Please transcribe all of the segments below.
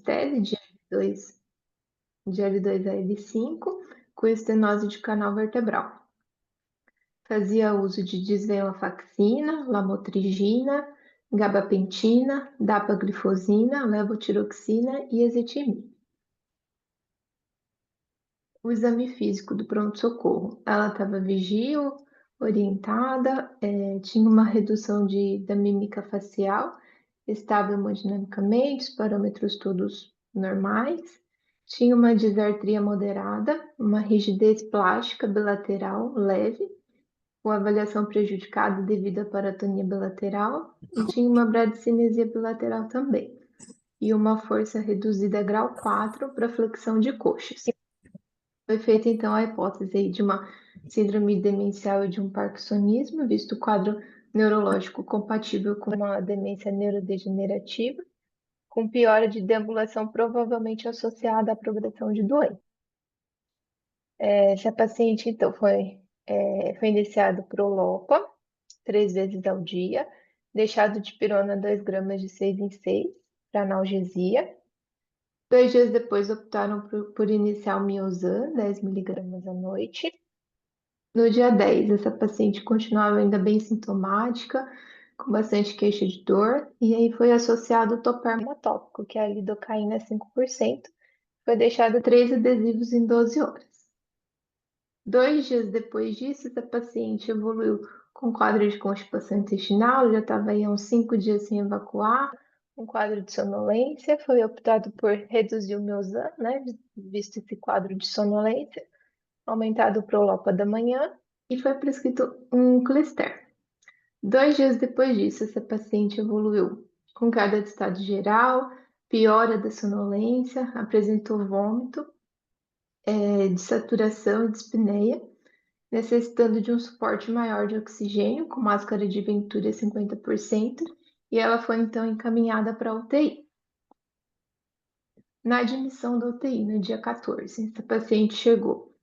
estese de L2 a L5, com estenose de canal vertebral. Fazia uso de desvenlafaxina, lamotrigina, gabapentina, dapaglifosina, levotiroxina e ezetimibe. O exame físico do pronto-socorro. Ela estava vigil, orientada, tinha uma redução da mímica facial, estável hemodinamicamente, os parâmetros todos normais. Tinha uma disartria moderada, uma rigidez plástica bilateral leve, com avaliação prejudicada devido à paratonia bilateral, e tinha uma bradicinesia bilateral também, e uma força reduzida grau 4 para flexão de coxas. Foi feita, então, a hipótese aí de uma síndrome demencial e de um parkinsonismo, visto o quadro neurológico compatível com uma demência neurodegenerativa, com piora de deambulação provavelmente associada à progressão de doença. Essa paciente, então, foi iniciado Prolopa, 3 vezes ao dia, deixado de pirona 2 gramas de 6 em 6 para analgesia. 2 dias depois optaram por iniciar o Miozan, 10 miligramas à noite. No dia 10, essa paciente continuava ainda bem sintomática, com bastante queixa de dor, e aí foi associado o toperma tópico, que é a lidocaína 5%, foi deixado 3 adesivos em 12 horas. 2 dias depois disso, essa paciente evoluiu com quadro de constipação intestinal, já estava aí há uns 5 dias sem evacuar, um quadro de sonolência, foi optado por reduzir o Miozan, né, visto esse quadro de sonolência, aumentado o Prolopa da manhã, e foi prescrito um Clister. 2 dias depois disso, essa paciente evoluiu com queda de estado geral, piora da sonolência, apresentou vômito, de saturação e dispneia, necessitando de um suporte maior de oxigênio, com máscara de Venturi 50%, e ela foi então encaminhada para a UTI. Na admissão da UTI, no dia 14, essa paciente chegou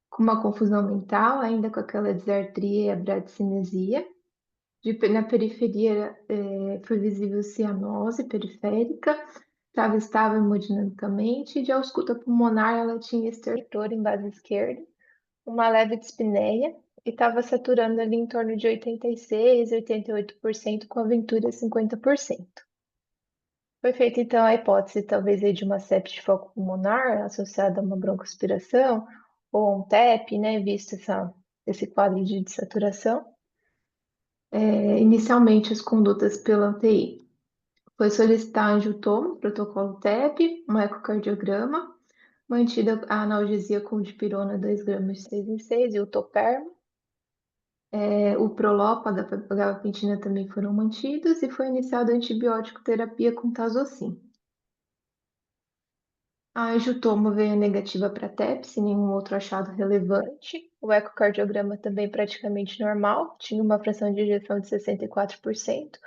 com uma confusão mental, ainda com aquela disartria e a bradicinesia. Na periferia foi visível cianose periférica, estava estável hemodinamicamente, e de ausculta pulmonar ela tinha estertor em base esquerda, uma leve dispneia, e estava saturando ali em torno de 86, 88%, com a Venturi 50%. Foi feita então a hipótese talvez aí de uma sepse de foco pulmonar associada a uma broncoaspiração ou um TEP, né, visto esse quadro de desaturação. Inicialmente as condutas pela UTI. Foi solicitar angiotomo, protocolo TEP, um ecocardiograma, mantida a analgesia com dipirona 2 gramas de 6 em 6 e o toperma. O Prolopa, a gabapentina também foram mantidos e foi iniciada a antibiótico terapia com tazocin. A angiotomo veio negativa para TEP, sem nenhum outro achado relevante. O ecocardiograma também praticamente normal, tinha uma fração de ejeção de 64%,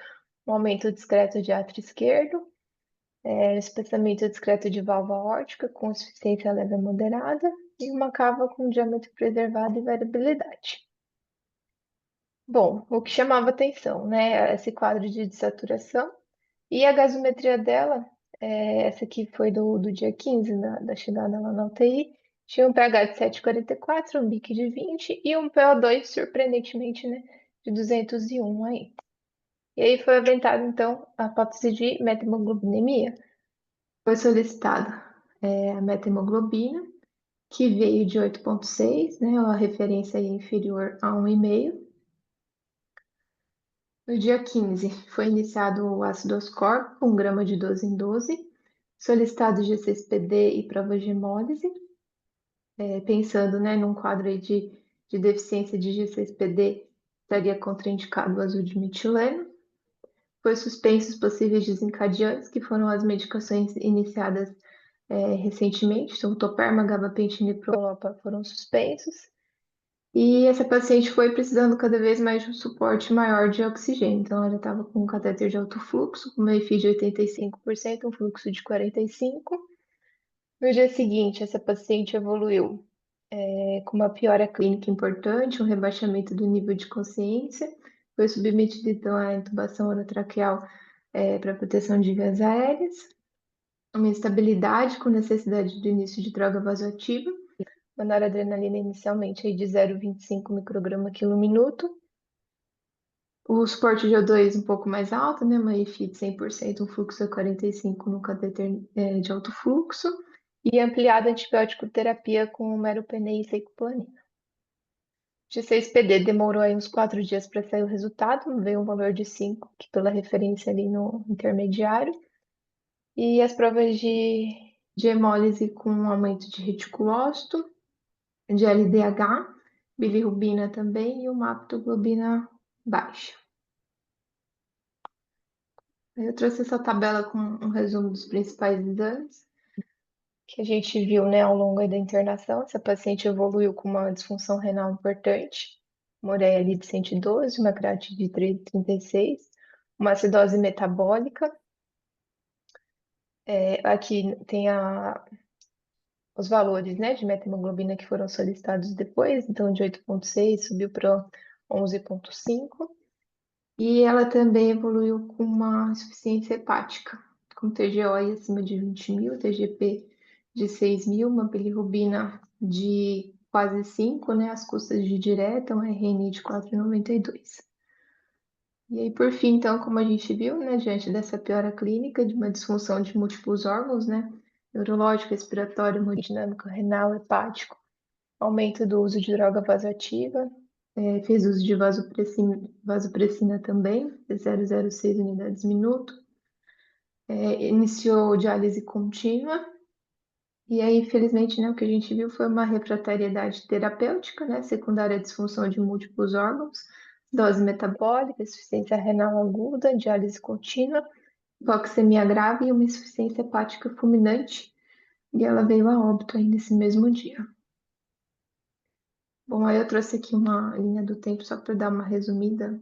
um aumento discreto de átrio esquerdo, espaçamento discreto de válvula aórtica com insuficiência leve a moderada e uma cava com diâmetro preservado e variabilidade. Bom, o que chamava atenção, né, esse quadro de desaturação e a gasometria dela, essa aqui foi do dia 15, da chegada lá na UTI, tinha um pH de 7,44, um BIC de 20 e um PO2, surpreendentemente, né, de 201 aí. E aí foi aventada, então, a hipótese de metemoglobinemia. Foi solicitada a metahemoglobina, que veio de 8,6, né, a referência aí inferior a 1,5. No dia 15, foi iniciado o ácido ascórbico, 1 grama de 12 em 12, solicitado G6PD e prova de hemólise, pensando, né, num quadro aí de deficiência de G6PD, estaria contraindicado o azul de metileno. Foi suspenso os possíveis desencadeantes, que foram as medicações iniciadas recentemente, então toperma, gabapentina e prolopa foram suspensos. E essa paciente foi precisando cada vez mais de um suporte maior de oxigênio. Então, ela estava com um catéter de alto fluxo, com uma EFI de 85%, um fluxo de 45%. No dia seguinte, essa paciente evoluiu com uma piora clínica importante, um rebaixamento do nível de consciência. Foi submetida, então, à intubação orotraqueal para proteção de vias aéreas. uma instabilidade com necessidade de início de droga vasoativa, uma noradrenalina inicialmente aí de 0,25 micrograma quilo minuto, o suporte de O2 um pouco mais alto, né? Uma EFI de 100%, um fluxo a 45 no cateter de alto fluxo, e ampliada antibiótico terapia com meropenem e cicloplana. G6PD demorou aí uns 4 dias para sair o resultado, veio um valor de 5, que pela referência ali no intermediário. E as provas de hemólise com aumento de reticulócito, de LDH, bilirrubina também e uma aptoglobina baixa. Eu trouxe essa tabela com um resumo dos principais exames que a gente viu, né, ao longo aí da internação. Essa paciente evoluiu com uma disfunção renal importante, uma ureia ali de 112, uma creatina de 336, uma acidose metabólica. Aqui tem os valores, né, de metahemoglobina que foram solicitados depois, então de 8,6 subiu para 11,5. E ela também evoluiu com uma insuficiência hepática, com TGO acima de 20.000, TGP de 6.000, uma bilirrubina de quase 5, né, às custas de direta, um RNI de 4,92. E aí, por fim, então, como a gente viu, né, diante dessa piora clínica de uma disfunção de múltiplos órgãos, né, neurológico, respiratório, hemodinâmico, renal, hepático, aumento do uso de droga vasoativa, fez uso de vasopressina também, 0,06 unidades minuto, iniciou diálise contínua, e aí, infelizmente, né, o que a gente viu foi uma refratariedade terapêutica, né, secundária à disfunção de múltiplos órgãos, dose metabólica, insuficiência renal aguda, diálise contínua, hipoxemia grave e uma insuficiência hepática fulminante, e ela veio a óbito aí nesse mesmo dia. Bom, aí eu trouxe aqui uma linha do tempo só para dar uma resumida,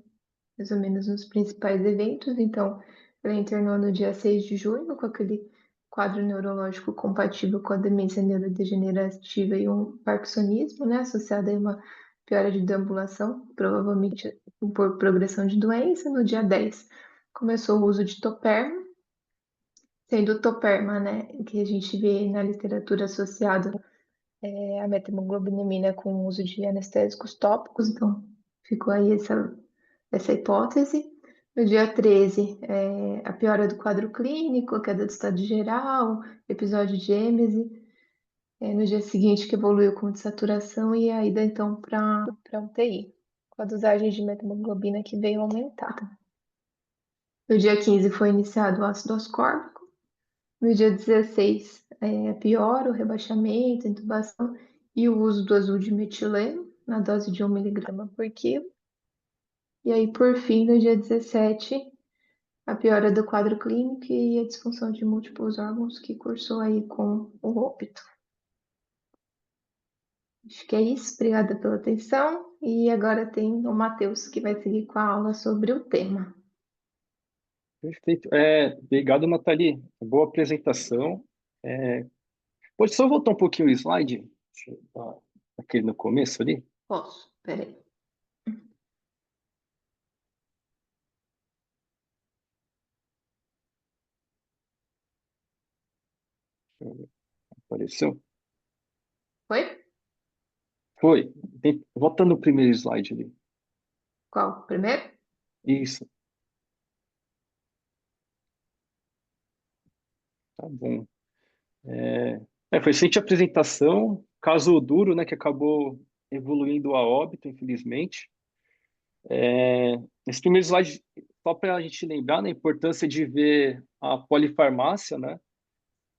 mais ou menos, nos principais eventos. Então, ela internou no dia 6 de junho com aquele quadro neurológico compatível com a demência neurodegenerativa e um parkinsonismo, né, associado a uma piora de deambulação, provavelmente por progressão de doença. No dia 10, começou o uso de toperma, sendo o toperma, né, que a gente vê na literatura associado a methemoglobinemia com o uso de anestésicos tópicos, então ficou aí essa hipótese. No dia 13, a piora do quadro clínico, a queda do estado geral, episódio de êmese. No dia seguinte, que evoluiu com desaturação e a ida então para UTI, com a dosagem de methemoglobina que veio aumentada. No dia 15 foi iniciado o ácido ascórbico. No dia 16, piora o rebaixamento, a intubação e o uso do azul de metileno na dose de 1 miligrama por quilo. E aí, por fim, no dia 17, a piora do quadro clínico e a disfunção de múltiplos órgãos que cursou aí com o óbito. Acho que é isso. Obrigada pela atenção. E agora tem o Matheus que vai seguir com a aula sobre o tema. Perfeito. Obrigado, Nathalie. Boa apresentação. É, Pode só voltar um pouquinho o slide? Deixa eu dar aquele no começo ali. Posso? Peraí. Apareceu? Foi? Foi. Volta no primeiro slide ali. Qual? Primeiro? Isso, tá bom. Foi recente a apresentação, caso duro, né, que acabou evoluindo a óbito, infelizmente. Nesse primeiro slide, só para a gente lembrar, né, a importância de ver a polifarmácia, né?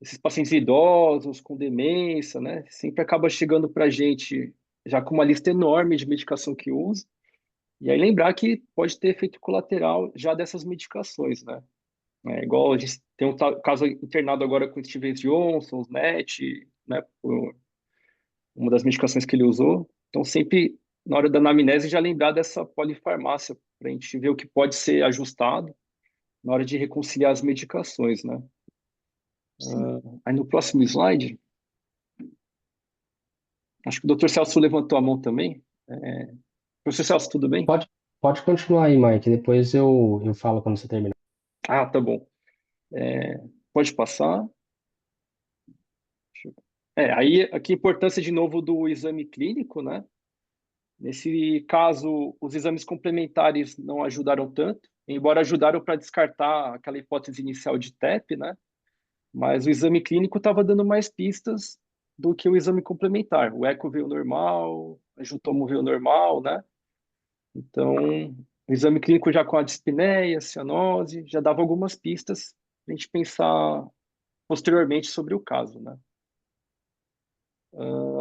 Esses pacientes idosos com demência, né, sempre acaba chegando para a gente já com uma lista enorme de medicação que usa. E aí lembrar que pode ter efeito colateral já dessas medicações, né? Igual a gente tem um caso internado agora com o Stevens Johnson, os NET, né, por uma das medicações que ele usou. Então sempre na hora da anamnese já lembrar dessa polifarmácia para a gente ver o que pode ser ajustado na hora de reconciliar as medicações, né? Sim. Aí no próximo slide, acho que o Dr. Celso levantou a mão também. Professor Celso, tudo bem? Pode, pode continuar aí, Mike. Depois eu falo quando você terminar. Ah, tá bom. Pode passar. Aí aqui a importância de novo do exame clínico, né? Nesse caso, os exames complementares não ajudaram tanto, embora ajudaram para descartar aquela hipótese inicial de TEP, né? Mas o exame clínico estava dando mais pistas do que o exame complementar. O eco veio normal, a Jutomo veio normal, né? Então, o exame clínico já com a dispneia, cianose, já dava algumas pistas para a gente pensar posteriormente sobre o caso, né?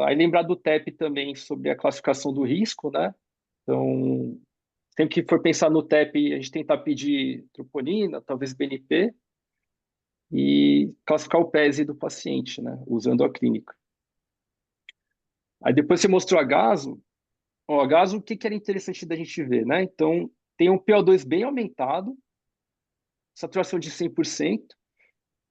Aí lembrar do TEP também sobre a classificação do risco, né? Então, sempre que for pensar no TEP, a gente tentar pedir troponina, talvez BNP, e classificar o PESE do paciente, né? Usando a clínica. Aí depois você mostrou a gaso. Ó, a gaso, o que que era interessante da gente ver, né? Então, tem um PO2 bem aumentado, saturação de 100%,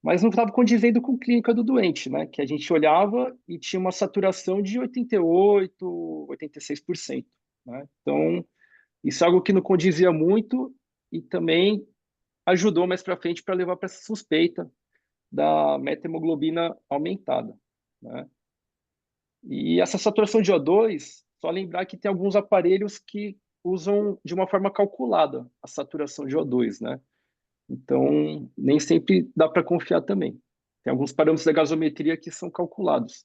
mas não estava condizendo com a clínica do doente, né? Que a gente olhava e tinha uma saturação de 88, 86%, né? Então, isso é algo que não condizia muito e também ajudou mais para frente para levar para essa suspeita da metahemoglobina aumentada, né? E essa saturação de O2, só lembrar que tem alguns aparelhos que usam de uma forma calculada a saturação de O2, né? Então, nem sempre dá para confiar também. Tem alguns parâmetros da gasometria que são calculados.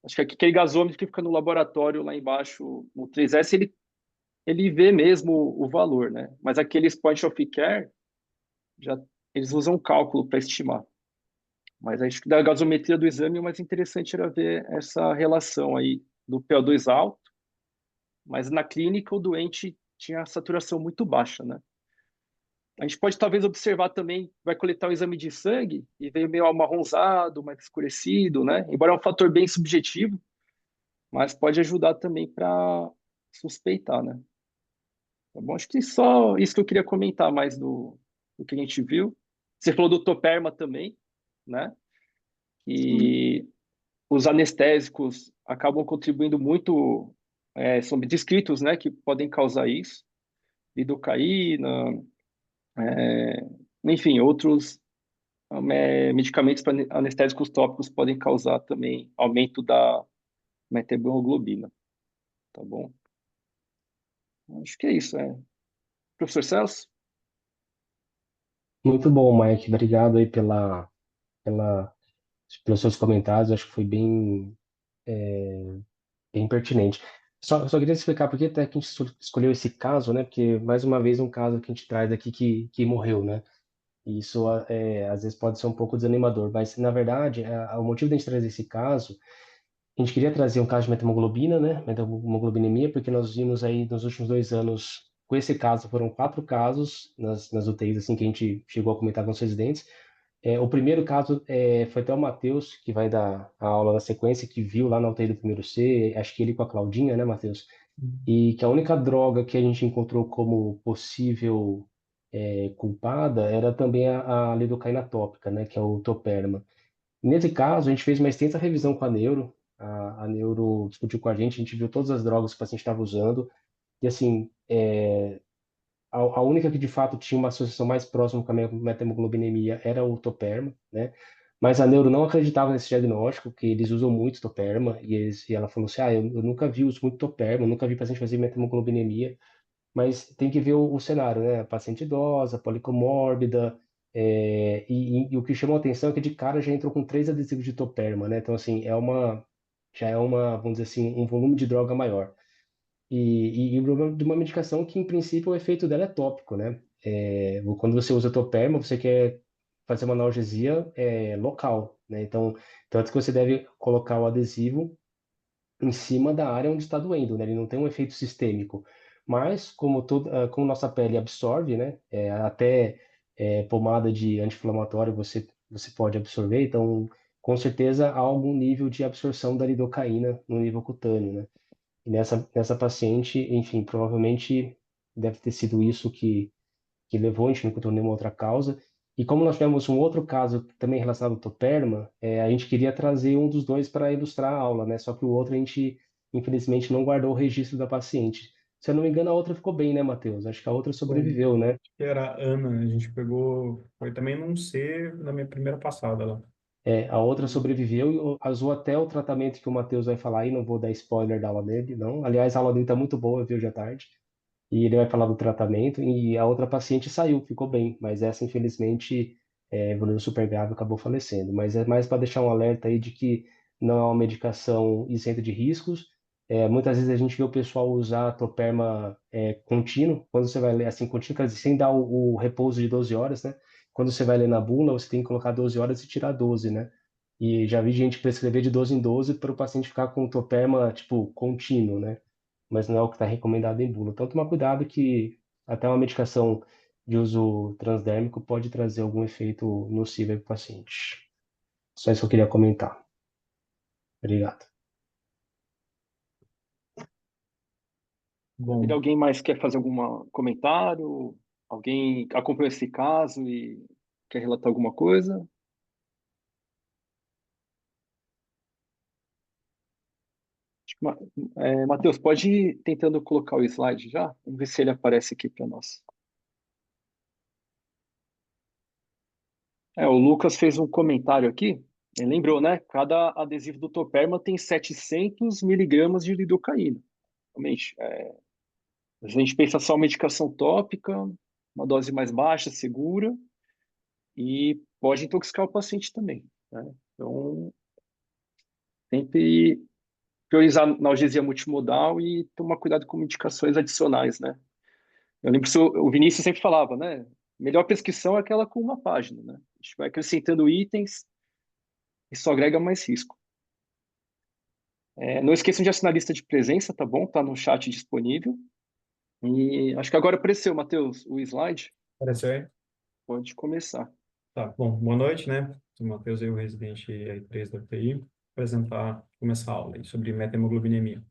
Acho que aquele gasômetro que fica no laboratório lá embaixo, no 3S, ele vê mesmo o valor, né? Mas aqueles point of care, já, eles usam cálculo para estimar. Mas acho que da gasometria do exame, o mais interessante era ver essa relação aí do PO2 alto, mas na clínica o doente tinha a saturação muito baixa, né? A gente pode talvez observar também, vai coletar o exame de sangue e veio meio amarronzado, mais escurecido, né? Embora é um fator bem subjetivo, mas pode ajudar também para suspeitar, né? Tá bom? Acho que só isso que eu queria comentar mais do que a gente viu. Você falou do toperma também, né? Sim. E os anestésicos acabam contribuindo muito, são descritos, né, que podem causar isso, lidocaína, é, enfim, outros medicamentos para anestésicos tópicos podem causar também aumento da methemoglobina, tá bom? Acho que é isso, Professor Celso? Muito bom, Mike. Obrigado aí pela, pelos seus comentários. Acho que foi bem pertinente. Só queria explicar por que até que a gente escolheu esse caso, né? Porque, mais uma vez, um caso que a gente traz aqui que morreu, né? E isso, às vezes, pode ser um pouco desanimador. Mas, na verdade, o motivo de a gente trazer esse caso, a gente queria trazer um caso de metahemoglobina, né? Metamoglobinemia, porque nós vimos aí nos últimos 2 anos, com esse caso, foram 4 casos nas UTIs, assim, que a gente chegou a comentar com os residentes. O primeiro caso foi até o Matheus, que vai dar a aula na sequência, que viu lá na UTI do primeiro C, acho que ele com a Claudinha, né, Matheus? E que a única droga que a gente encontrou como possível culpada era também a lidocaína tópica, né, que é o toperma. Nesse caso, a gente fez uma extensa revisão com a neuro, a neuro discutiu com a gente viu todas as drogas que o paciente estava usando, e assim, a única que de fato tinha uma associação mais próxima com a metamoglobinemia era o toperma, né? Mas a neuro não acreditava nesse diagnóstico, que eles usam muito toperma, e ela falou assim, eu nunca vi uso muito toperma, eu nunca vi paciente fazer metamoglobinemia, mas tem que ver o cenário, né? Paciente idosa, policomórbida, e o que chamou a atenção é que de cara já entrou com 3 adesivos de toperma, né? Então, assim, já é uma, vamos dizer assim, um volume de droga maior. E o problema de uma medicação que, em princípio, o efeito dela é tópico, né? Quando você usa toperma, você quer fazer uma analgesia local, né? Então, tanto que você deve colocar o adesivo em cima da área onde está doendo, né? Ele não tem um efeito sistêmico. Mas, como nossa pele absorve, né? Até pomada de anti-inflamatório você pode absorver, então, com certeza, há algum nível de absorção da lidocaína no nível cutâneo, né? E nessa paciente, enfim, provavelmente deve ter sido isso que levou, a gente não encontrou nenhuma outra causa. E como nós tivemos um outro caso também relacionado ao toperma, a gente queria trazer um dos dois para ilustrar a aula, né? Só que o outro a gente, infelizmente, não guardou o registro da paciente. Se eu não me engano, a outra ficou bem, né, Matheus? Acho que a outra Foi, sobreviveu, né? que era a Ana, a gente pegou, foi também num C na minha primeira passada lá. A outra sobreviveu e usou até o tratamento que o Matheus vai falar aí, não vou dar spoiler da aula dele, não. Aliás, a aula dele tá muito boa, viu, hoje à tarde. E ele vai falar do tratamento, e a outra paciente saiu, ficou bem, mas essa, infelizmente, evoluiu super grave, acabou falecendo. Mas é mais para deixar um alerta aí de que não é uma medicação isenta de riscos. Muitas vezes a gente vê o pessoal usar toperma contínuo, quando você vai ler assim, contínuo, quer dizer, sem dar o repouso de 12 horas, né? Quando você vai ler na bula, você tem que colocar 12 horas e tirar 12, né? E já vi gente prescrever de 12 em 12 para o paciente ficar com toperma, tipo, contínuo, né? Mas não é o que está recomendado em bula. Então, tomar cuidado que até uma medicação de uso transdérmico pode trazer algum efeito nocivo para o paciente. Só isso que eu queria comentar. Obrigado. Maravilha. Bom, Alguém mais quer fazer algum comentário? Alguém acompanhou esse caso e quer relatar alguma coisa? Acho que Matheus, pode ir tentando colocar o slide já? Vamos ver se ele aparece aqui para nós. O Lucas fez um comentário aqui. Ele lembrou, né? Cada adesivo do Toperma tem 700 miligramas de lidocaína. Realmente, a gente pensa só medicação tópica, uma dose mais baixa, segura, e pode intoxicar o paciente também, né? Então, sempre priorizar analgesia multimodal e tomar cuidado com medicações adicionais, né? Eu lembro que o Vinícius sempre falava, né? Melhor prescrição é aquela com uma página, né? A gente vai acrescentando itens e só agrega mais risco. Não esqueçam de assinar a lista de presença, tá bom? Tá no chat disponível. E acho que agora apareceu, Matheus, o slide. apareceu aí? Pode começar. Tá, bom, boa noite, né? Sou o Matheus, eu, residente aí 3 da UTI, começar a aula aí sobre metahemoglobinemia.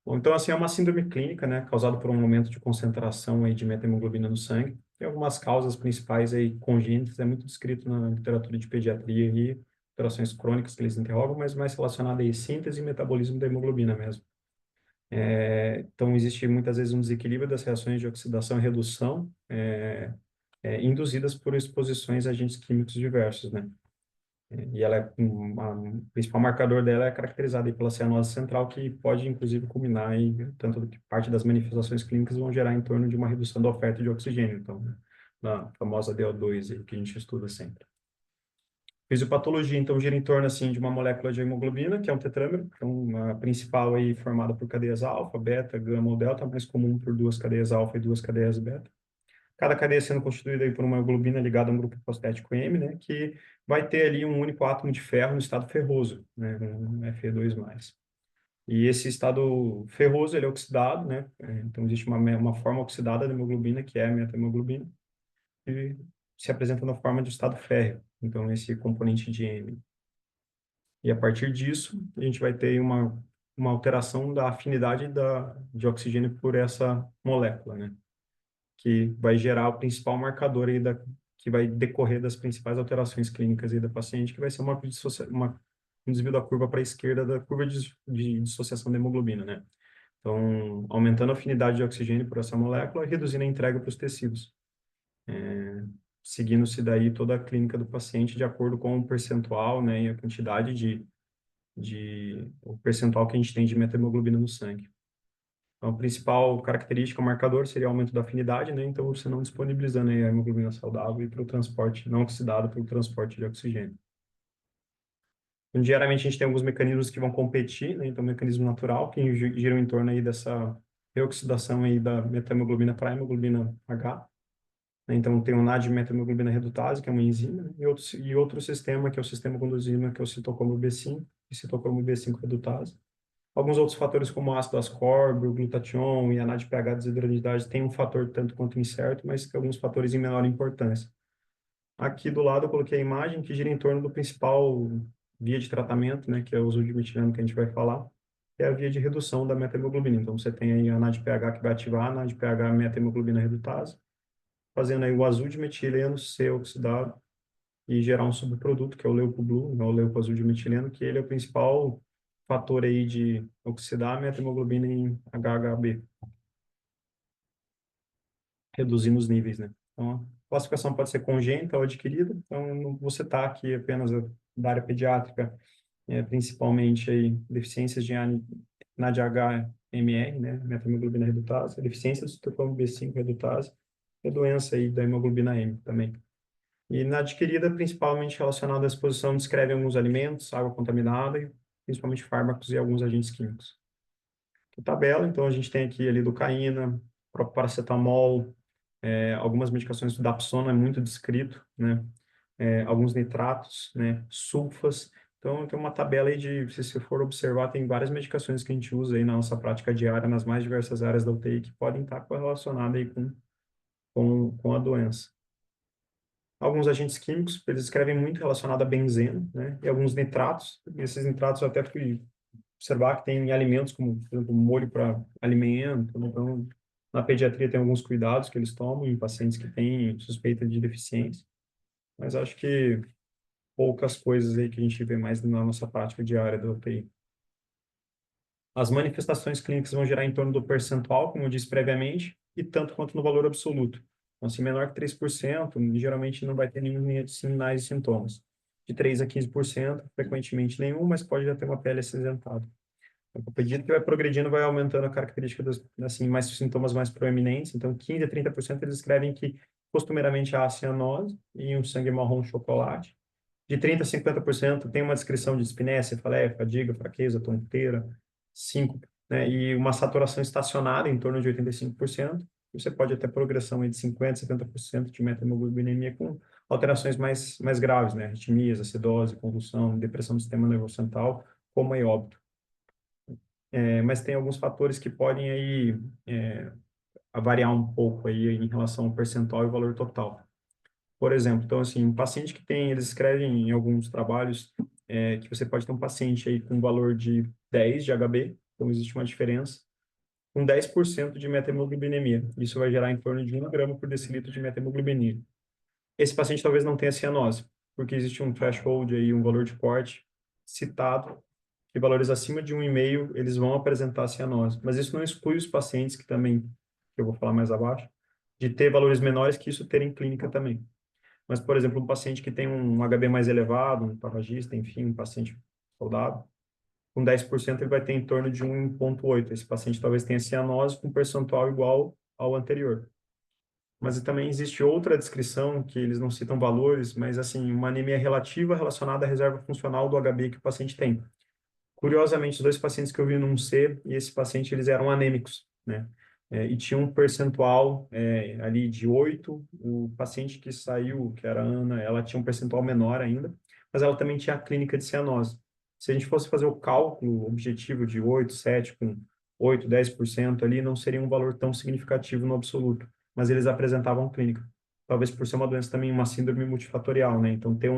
Bom, então, assim, é uma síndrome clínica, né, causada por um aumento de concentração aí de metahemoglobina no sangue. Tem algumas causas principais aí congênitas, é muito descrito na literatura de pediatria e alterações crônicas que eles interrogam, mas mais relacionado aí à síntese e metabolismo da hemoglobina mesmo. Então, existe muitas vezes um desequilíbrio das reações de oxidação e redução, induzidas por exposições a agentes químicos diversos, né? E ela o principal marcador dela é caracterizada aí pela cianose central, que pode, inclusive, culminar em tanto que parte das manifestações clínicas vão gerar em torno de uma redução da oferta de oxigênio, então, né, na famosa DO2 aí, que a gente estuda sempre. Fisiopatologia, então, gira em torno, assim, de uma molécula de hemoglobina, que é um tetrâmero, então, a principal aí formada por cadeias alfa, beta, gama ou delta, mais comum por duas cadeias alfa e duas cadeias beta. Cada cadeia sendo constituída aí por uma globina ligada a um grupo fosfético M, né, que vai ter ali um único átomo de ferro no estado ferroso, né, um Fe2+. E esse estado ferroso, ele é oxidado, né, então existe uma forma oxidada da hemoglobina, que é a metahemoglobina, e se apresenta na forma de estado férreo, então esse componente de M. E a partir disso, a gente vai ter uma alteração da afinidade de oxigênio por essa molécula, né, que vai gerar o principal marcador aí que vai decorrer das principais alterações clínicas aí da paciente, que vai ser um desvio da curva para a esquerda da curva de dissociação da hemoglobina, né? Então, aumentando a afinidade de oxigênio por essa molécula e reduzindo a entrega para os tecidos. Seguindo-se daí toda a clínica do paciente de acordo com o percentual, né, e a quantidade o percentual que a gente tem de metahemoglobina no sangue. Então, a principal característica, o marcador, seria o aumento da afinidade, né? Então, você não disponibilizando aí a hemoglobina saudável e para o transporte não oxidado, para o transporte de oxigênio. Então, diariamente, a gente tem alguns mecanismos que vão competir, né? Então, o mecanismo natural, que giram em torno aí dessa reoxidação aí da metahemoglobina para a hemoglobina H. Né? Então, tem o NAD metahemoglobina redutase, que é uma enzima, né? E outro sistema, que é o sistema conduzido, que é o citocromo B5, e citocromo B5 redutase. Alguns outros fatores, como o ácido ascórbico, o glutatião e a NADPH desidrogenase, tem um fator tanto quanto incerto, mas que alguns fatores em menor importância. Aqui do lado eu coloquei a imagem que gira em torno do principal via de tratamento, né, que é o uso de metileno que a gente vai falar, que é a via de redução da metahemoglobina. Então você tem aí a NADPH que vai ativar a NADPH metahemoglobina redutase, fazendo aí o azul de metileno ser oxidado e gerar um subproduto, que é o leucoblue, né, o leucoazul de metileno, que ele é o principal fator aí de oxidar a metahemoglobina em HHB, reduzindo os níveis, né? Então, a classificação pode ser congênita ou adquirida, então não vou citar aqui apenas da área pediátrica, principalmente aí, deficiências na DHMR, né, meta-hemoglobina redutase, deficiência do citocromo B5 redutase, e a doença aí da hemoglobina M também. E na adquirida, principalmente relacionada à exposição, descreve alguns alimentos, água contaminada, e principalmente fármacos e alguns agentes químicos. A tabela, então, a gente tem aqui a lidocaína, próprio paracetamol, algumas medicações do Dapsona é muito descrito, né? Alguns nitratos, né? Sulfas. Então, tem uma tabela aí de, se você for observar, tem várias medicações que a gente usa aí na nossa prática diária, nas mais diversas áreas da UTI, que podem estar correlacionadas aí com a doença. Alguns agentes químicos, eles escrevem muito relacionado a benzeno, né? E alguns nitratos. E esses nitratos eu até fui observar que tem em alimentos, como, por exemplo, molho para alimento. Então, na pediatria tem alguns cuidados que eles tomam em pacientes que têm suspeita de deficiência. Mas acho que poucas coisas aí que a gente vê mais na nossa prática diária da UTI. As manifestações clínicas vão gerar em torno do percentual, como eu disse previamente, e tanto quanto no valor absoluto. Então, se menor que 3%, geralmente não vai ter nenhum sinais e sintomas. De 3 a 15%, frequentemente nenhum, mas pode já ter uma pele acinzentada. À medida que vai progredindo, vai aumentando a característica dos, assim, mais sintomas mais proeminentes. Então, 15 a 30% eles escrevem que costumeiramente há cianose e um sangue marrom chocolate. De 30 a 50% tem uma descrição de dispneia, cefaleia, fadiga, fraqueza, tonteira, síncope, né? E uma saturação estacionária em torno de 85%. Você pode ter progressão aí de 50 a 70% de meta-hemoglobinemia com alterações mais graves, né? Arritmias, acidose, convulsão, depressão do sistema nervoso central, como é óbito. Mas tem alguns fatores que podem aí variar um pouco aí em relação ao percentual e valor total. Por exemplo, então assim, um paciente que tem, eles escrevem em alguns trabalhos que você pode ter um paciente aí com valor de 10 de HB, então existe uma diferença, com 10% de meta-hemoglobinemia. Isso vai gerar em torno de 1 grama por decilitro de meta-hemoglobinemia. Esse paciente talvez não tenha cianose, porque existe um threshold aí, um valor de corte citado, que valores acima de 1,5 eles vão apresentar cianose. Mas isso não exclui os pacientes que também, que eu vou falar mais abaixo, de ter valores menores que isso terem clínica também. Mas, por exemplo, um paciente que tem um HB mais elevado, um tabagista, enfim, um paciente saudável, com 10% ele vai ter em torno de 1,8. Esse paciente talvez tenha cianose com percentual igual ao anterior. Mas também existe outra descrição, que eles não citam valores, mas assim, uma anemia relativa relacionada à reserva funcional do HB que o paciente tem. Curiosamente, os dois pacientes que eu vi num C e esse paciente, eles eram anêmicos, né? E tinha um percentual ali de 8. O paciente que saiu, que era a Ana, ela tinha um percentual menor ainda, mas ela também tinha a clínica de cianose. Se a gente fosse fazer o cálculo objetivo de 8, 7, com 8, 10% ali, não seria um valor tão significativo no absoluto, mas eles apresentavam clínica. Talvez por ser uma doença também, uma síndrome multifatorial, né? Então, ter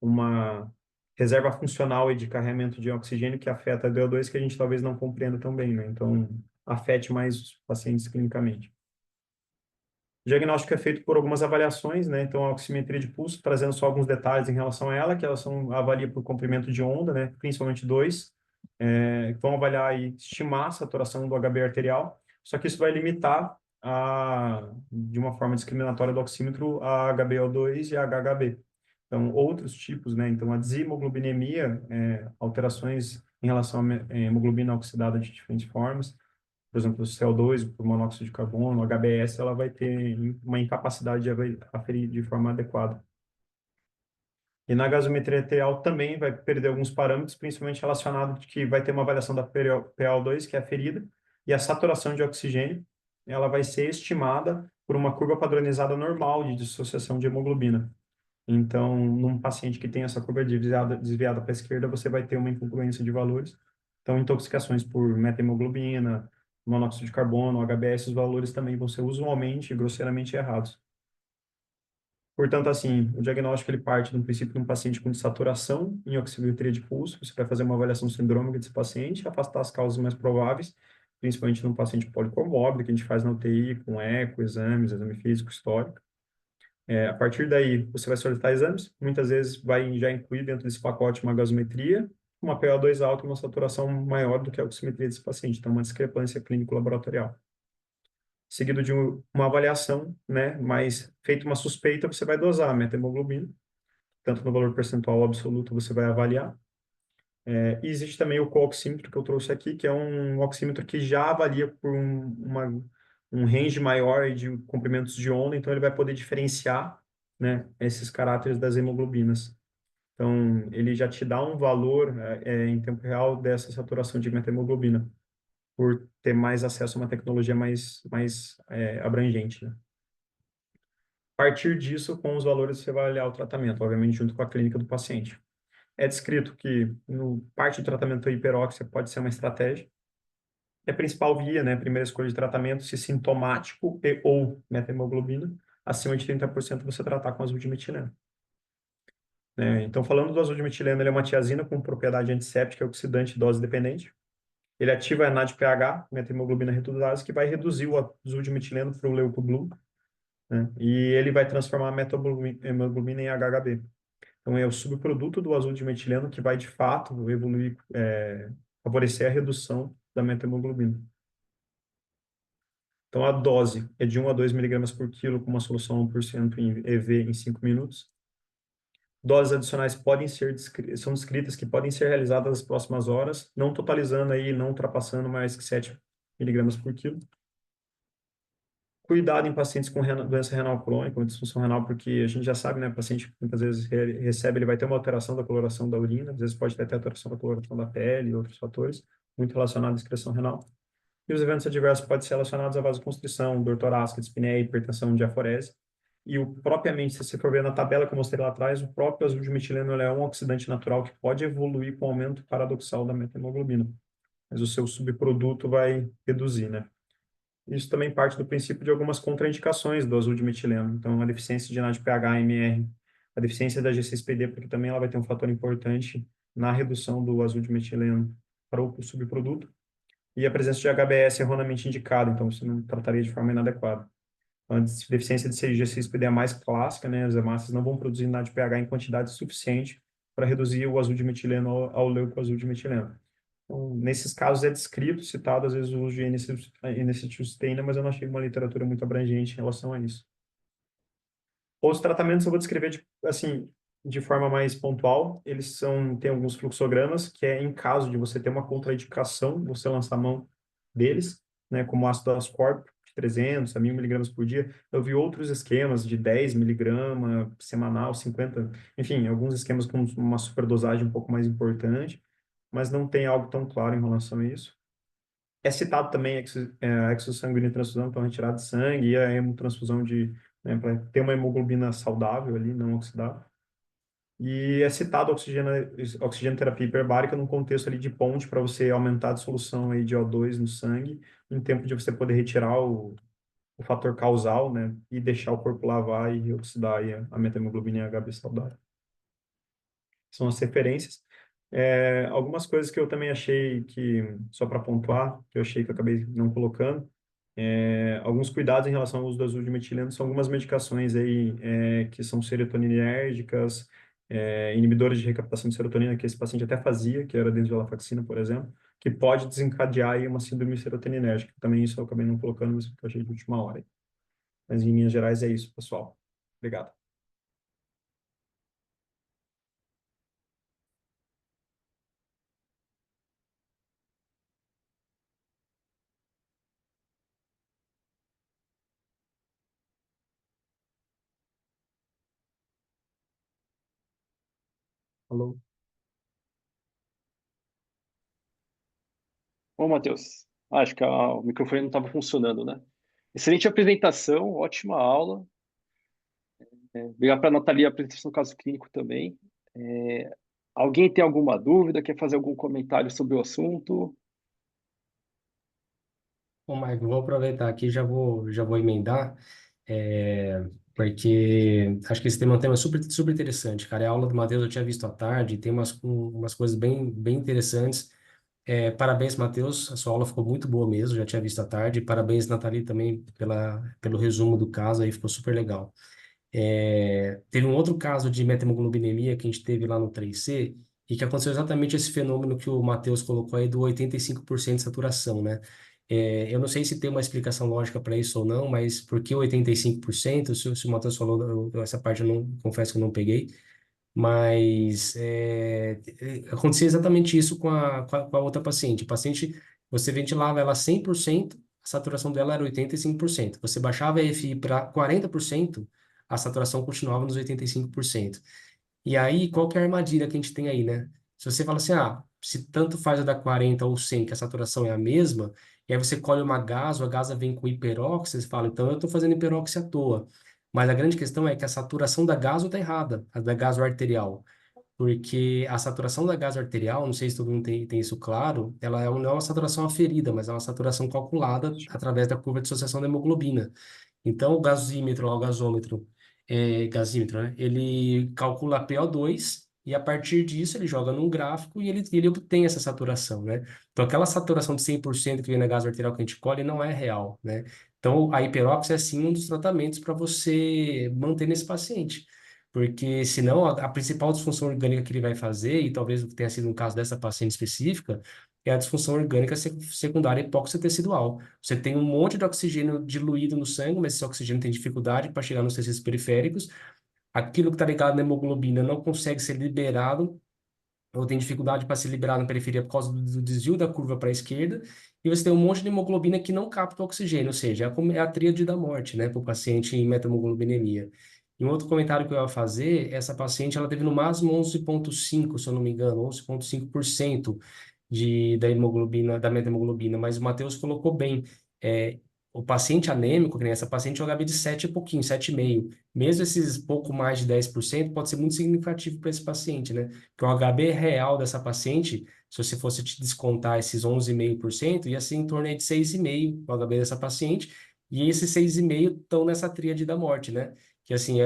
uma reserva funcional e de carregamento de oxigênio que afeta a DO2 que a gente talvez não compreenda tão bem, né? Então, afete mais os pacientes clinicamente. O diagnóstico é feito por algumas avaliações, né? Então, a oximetria de pulso, trazendo só alguns detalhes em relação a ela, que elas avalia por comprimento de onda, né? Principalmente dois, vão avaliar e estimar a saturação do HB arterial, só que isso vai limitar de uma forma discriminatória do oxímetro a HbO2 e a HHB. Então, outros tipos, né? Então, a desihemoglobinemia, alterações em relação à hemoglobina oxidada de diferentes formas, por exemplo, o CO2, o monóxido de carbono, o HBS, ela vai ter uma incapacidade de aferir de forma adequada. E na gasometria arterial também vai perder alguns parâmetros, principalmente relacionado que vai ter uma variação da PaO2, que é aferida, e a saturação de oxigênio, ela vai ser estimada por uma curva padronizada normal de dissociação de hemoglobina. Então, num paciente que tem essa curva desviada para a esquerda, você vai ter uma incongruência de valores. Então, intoxicações por meta-hemoglobina, monóxido de carbono, HBS, os valores também vão ser usualmente e grosseiramente errados. Portanto, assim, o diagnóstico ele parte de um princípio de um paciente com saturação em oximetria de pulso. Você vai fazer uma avaliação sindrômica desse paciente, afastar as causas mais prováveis, principalmente num paciente policomórbid, que a gente faz na UTI, com eco, exames, exame físico, histórico. A partir daí, você vai solicitar exames, muitas vezes vai já incluir dentro desse pacote uma gasometria, uma PaO2 alta e uma saturação maior do que a oximetria desse paciente, então uma discrepância clínico-laboratorial. Seguido de uma avaliação, né, mas feita uma suspeita, você vai dosar a meta-hemoglobina. tanto no valor percentual ou absoluto você vai avaliar. E existe também o co-oxímetro que eu trouxe aqui, que é um oxímetro que já avalia por um range maior de comprimentos de onda, então ele vai poder diferenciar, né, esses caráteres das hemoglobinas. Então, ele já te dá um valor em tempo real dessa saturação de metahemoglobina, por ter mais acesso a uma tecnologia mais abrangente, né? A partir disso, com os valores, você vai avaliar o tratamento, obviamente junto com a clínica do paciente. É descrito que no parte do tratamento da hiperóxia pode ser uma estratégia. É a principal via, né, a primeira escolha de tratamento, se sintomático e ou metahemoglobina, acima de 30% você tratar com azul de metileno. Então, falando do azul de metileno, ele é uma tiazina com propriedade antisséptica, oxidante e dose dependente. Ele ativa a NADPH, metahemoglobina retardase, que vai reduzir o azul de metileno para o leucoblue, né? E ele vai transformar a metahemoglobina em HHB. Então, é o subproduto do azul de metileno que vai, de fato, evoluir, favorecer a redução da metahemoglobina. Então, a dose é de 1 a 2 miligramas por quilo com uma solução 1% em EV em 5 minutos. Doses adicionais são descritas que podem ser realizadas nas próximas horas, não totalizando aí, não ultrapassando mais que 7 miligramas por quilo. Cuidado em pacientes com doença renal crônica, ou disfunção renal, porque a gente já sabe, né, o paciente muitas vezes recebe, ele vai ter uma alteração da coloração da urina, às vezes pode ter alteração da coloração da pele e outros fatores, muito relacionados à excreção renal. E os eventos adversos podem ser relacionados à vasoconstrição, dor torácica, dispneia, hipertensão, diaforese. E propriamente, se você for ver na tabela que eu mostrei lá atrás, o próprio azul de metileno é um oxidante natural que pode evoluir com o aumento paradoxal da metahemoglobina. Mas o seu subproduto vai reduzir, né? Isso também parte do princípio de algumas contraindicações do azul de metileno. Então, a deficiência de NADPH, MR, a deficiência da G6PD, porque também ela vai ter um fator importante na redução do azul de metileno para o subproduto. E a presença de HBS erroneamente indicada, então você não trataria de forma inadequada. A deficiência de G6PD é a mais clássica, né? As hemácias não vão produzir NADPH em quantidade suficiente para reduzir o azul de metileno ao leucoazul de metileno. Então, nesses casos é descrito, citado, às vezes, o uso de N-acetilcisteína, mas eu não achei uma literatura muito abrangente em relação a isso. Outros tratamentos eu vou descrever de forma mais pontual. Tem alguns fluxogramas, que é em caso de você ter uma contraindicação, você lançar a mão deles, né, como ácido ascórbico, de 300 a 1.000 miligramas por dia. Eu vi outros esquemas de 10 miligramas semanal, 50, enfim, alguns esquemas com uma superdosagem um pouco mais importante, mas não tem algo tão claro em relação a isso. É citado também a exossanguínea transfusão, então retirada de sangue, e a hemotransfusão né, para ter uma hemoglobina saudável ali, não oxidável. E é citado a oxigenoterapia hiperbárica num contexto ali de ponte para você aumentar a dissolução aí de O2 no sangue, em tempo de você poder retirar o fator causal, né, e deixar o corpo lavar e oxidar aí a metahemoglobina e HB saudável. São as referências. Algumas coisas que eu também achei só para pontuar, que eu achei que eu acabei não colocando, alguns cuidados em relação ao uso do azul de metileno são algumas medicações aí que são serotoninérgicas, inibidores de recaptação de serotonina, que esse paciente até fazia, que era desvenlafaxina, por exemplo, que pode desencadear aí uma síndrome serotoninérgica. Também isso eu acabei não colocando, mas eu achei de última hora. Mas em linhas gerais é isso, pessoal. Obrigado. Falou. Bom, Matheus, acho que o microfone não estava funcionando, né? Excelente apresentação, ótima aula. Obrigado para a Nathalie a apresentação do caso clínico também. Alguém tem alguma dúvida, quer fazer algum comentário sobre o assunto? Bom, Michael, vou aproveitar aqui e já vou emendar, porque acho que esse tema é um tema super, super interessante, cara. A aula do Matheus eu tinha visto à tarde, tem umas coisas bem, bem interessantes. Parabéns, Matheus, a sua aula ficou muito boa mesmo, já tinha visto à tarde. Parabéns, Nathalie, também pelo resumo do caso, aí ficou super legal. Teve um outro caso de metemoglobinemia que a gente teve lá no 3C e que aconteceu exatamente esse fenômeno que o Matheus colocou aí do 85% de saturação, né? Eu não sei se tem uma explicação lógica para isso ou não, mas por que 85%? Se o Matheus falou, essa parte eu não, confesso que eu não peguei, Mas acontecia exatamente isso com a outra paciente. A paciente, você ventilava ela 100%, a saturação dela era 85%. Você baixava a EFI para 40%, a saturação continuava nos 85%. E aí, qual que é a armadilha que a gente tem aí, né? Se você fala assim, se tanto faz a da 40 ou 100, que a saturação é a mesma, e aí você colhe uma gaso, a gasa vem com hiperóxia, você fala, então eu estou fazendo hiperóxia à toa. Mas a grande questão é que a saturação da gaso está errada, a da gaso arterial. Porque a saturação da gaso arterial, não sei se todo mundo tem isso claro, ela não é uma saturação aferida, mas é uma saturação calculada através da curva de dissociação da hemoglobina. Então, o gasímetro, lá, o gasômetro, gasímetro, né? Ele calcula a PO2 e a partir disso ele joga num gráfico e ele obtém essa saturação, né? Então, aquela saturação de 100% que vem na gaso arterial que a gente colhe não é real, né? Então, a hiperóxia é sim um dos tratamentos para você manter nesse paciente. Porque senão a principal disfunção orgânica que ele vai fazer, e talvez o que tenha sido um caso dessa paciente específica, é a disfunção orgânica secundária hipóxia tecidual. Você tem um monte de oxigênio diluído no sangue, mas esse oxigênio tem dificuldade para chegar nos tecidos periféricos. Aquilo que está ligado na hemoglobina não consegue ser liberado, ou tem dificuldade para se liberar na periferia por causa do desvio da curva para a esquerda. E você tem um monte de hemoglobina que não capta o oxigênio, ou seja, é a tríade da morte, né, para o paciente em methemoglobinemia. E um outro comentário que eu ia fazer, essa paciente ela teve no máximo 11,5, se eu não me engano, 11,5% da hemoglobina, da metahemoglobina, mas o Matheus colocou bem. É, o paciente anêmico, que nem essa paciente, é um HB de 7 e pouquinho, 7,5. Mesmo esses pouco mais de 10%, pode ser muito significativo para esse paciente, né? Porque o HB real dessa paciente, se você fosse te descontar esses 11,5%, ia ser em torno aí de 6,5% o HB dessa paciente, e esses 6,5% estão nessa tríade da morte, né? Que assim,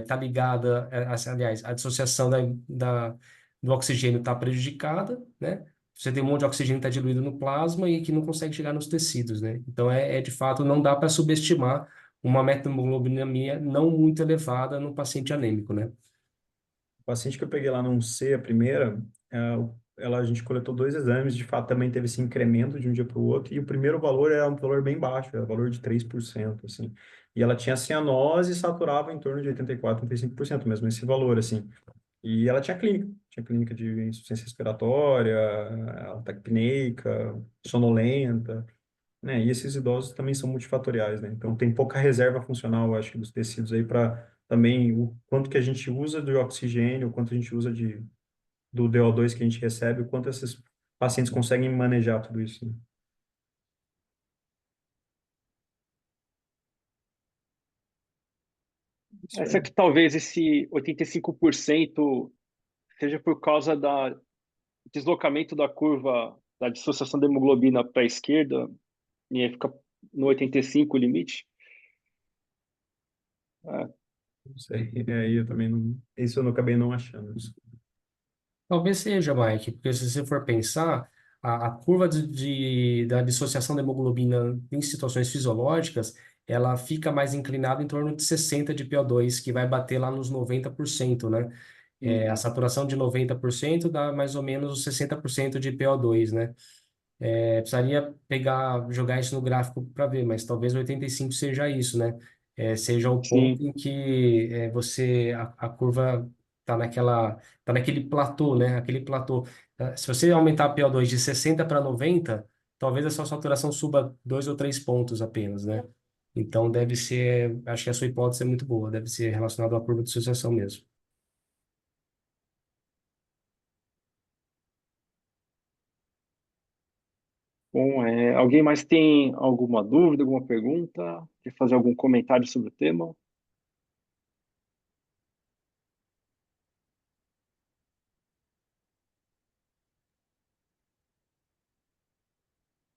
tá ligada, aliás, a dissociação do oxigênio está prejudicada, né? Você tem um monte de oxigênio que está diluído no plasma e que não consegue chegar nos tecidos, né? Então, de fato, não dá para subestimar uma methemoglobinemia não muito elevada no paciente anêmico, né? O paciente que eu peguei lá no C, a primeira, a gente coletou dois exames, de fato também teve esse incremento de um dia para o outro, e o primeiro valor era um valor bem baixo, era um valor de 3%, assim. E ela tinha cianose e saturava em torno de 84, 85%, mesmo esse valor, assim. E ela tinha clínica de insuficiência respiratória, ataque apneica, sonolenta, né? E esses idosos também são multifatoriais, né? Então tem pouca reserva funcional, eu acho, que dos tecidos aí para também o quanto que a gente usa de oxigênio, o quanto a gente usa do DO2 que a gente recebe, o quanto esses pacientes conseguem manejar tudo isso, né? Isso Essa é, que talvez esse 85% seja por causa da deslocamento da curva da dissociação da hemoglobina para a esquerda, e aí fica no 85 o limite. É, isso aí, aí eu também não, isso eu não acabei não achando. Talvez seja, Mike, porque se você for pensar, a curva da dissociação da hemoglobina em situações fisiológicas, ela fica mais inclinada em torno de 60 de PO2, que vai bater lá nos 90%, né? A saturação de 90% dá mais ou menos os 60% de PO2, né? Precisaria jogar isso no gráfico para ver, mas talvez 85 seja isso, né? Seja o ponto sim, em que a curva tá naquele platô, né? Aquele platô. Se você aumentar a PO2 de 60 para 90, talvez a sua saturação suba 2 ou 3 pontos apenas, né? Então acho que a sua hipótese é muito boa, deve ser relacionado à curva de dissociação mesmo. bom, alguém mais tem alguma dúvida, alguma pergunta? Quer fazer algum comentário sobre o tema?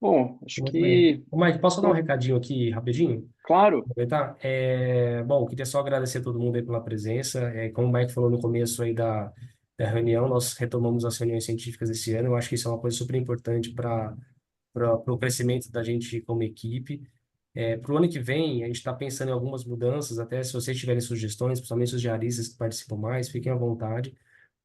Bom, acho Muito bem. que, Ô, Mike, posso dar um bom, recadinho aqui rapidinho? claro, Aproveitar? Bom, queria só agradecer a todo mundo aí pela presença. Como o Mike falou no começo aí da reunião, nós retomamos as reuniões científicas esse ano. Eu acho que isso é uma coisa super importante para o crescimento da gente como equipe. Para o ano que vem, a gente está pensando em algumas mudanças, até se vocês tiverem sugestões, principalmente os diaristas que participam mais, fiquem à vontade.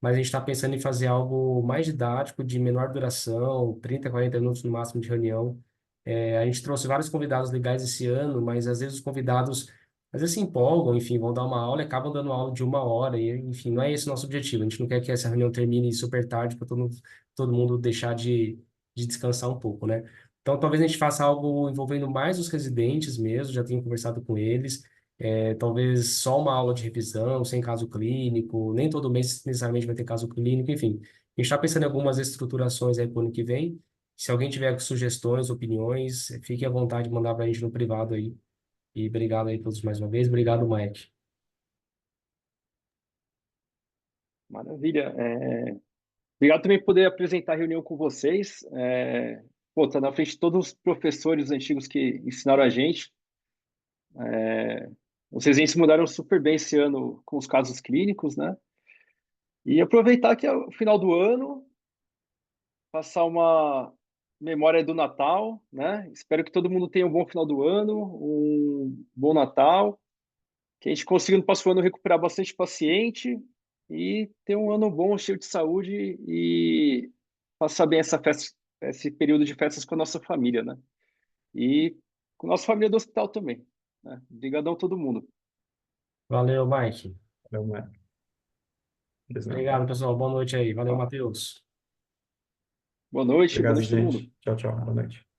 Mas a gente está pensando em fazer algo mais didático, de menor duração, 30, 40 minutos no máximo de reunião. A gente trouxe vários convidados legais esse ano, mas às vezes os convidados às vezes se empolgam, enfim, vão dar uma aula e acabam dando aula de 1 hora, e, enfim, não é esse o nosso objetivo. A gente não quer que essa reunião termine super tarde para todo mundo deixar de descansar um pouco, né? Então, talvez a gente faça algo envolvendo mais os residentes mesmo, já tenho conversado com eles, talvez só uma aula de revisão, sem caso clínico, nem todo mês necessariamente vai ter caso clínico, enfim. A gente está pensando em algumas estruturações aí para o ano que vem. Se alguém tiver sugestões, opiniões, fique à vontade de mandar para a gente no privado aí. E obrigado aí a todos mais uma vez. Obrigado, Mike. Maravilha. Obrigado também por poder apresentar a reunião com vocês. Pô, tá na frente de todos os professores antigos que ensinaram a gente. Os residentes se mudaram super bem esse ano com os casos clínicos, né? E aproveitar que é o final do ano, passar uma memória do Natal, né? Espero que todo mundo tenha um bom final do ano, um bom Natal, que a gente consiga no próximo ano recuperar bastante paciente e ter um ano bom, cheio de saúde e passar bem essa festa, esse período de festas com a nossa família, né? E com a nossa família do hospital também, né? Obrigadão a todo mundo. Valeu, Mike. Valeu, Mike. Obrigado, pessoal. Boa noite aí. Valeu, Matheus. Boa Obrigado, noite a todo mundo. gente. Tchau, tchau. Boa noite.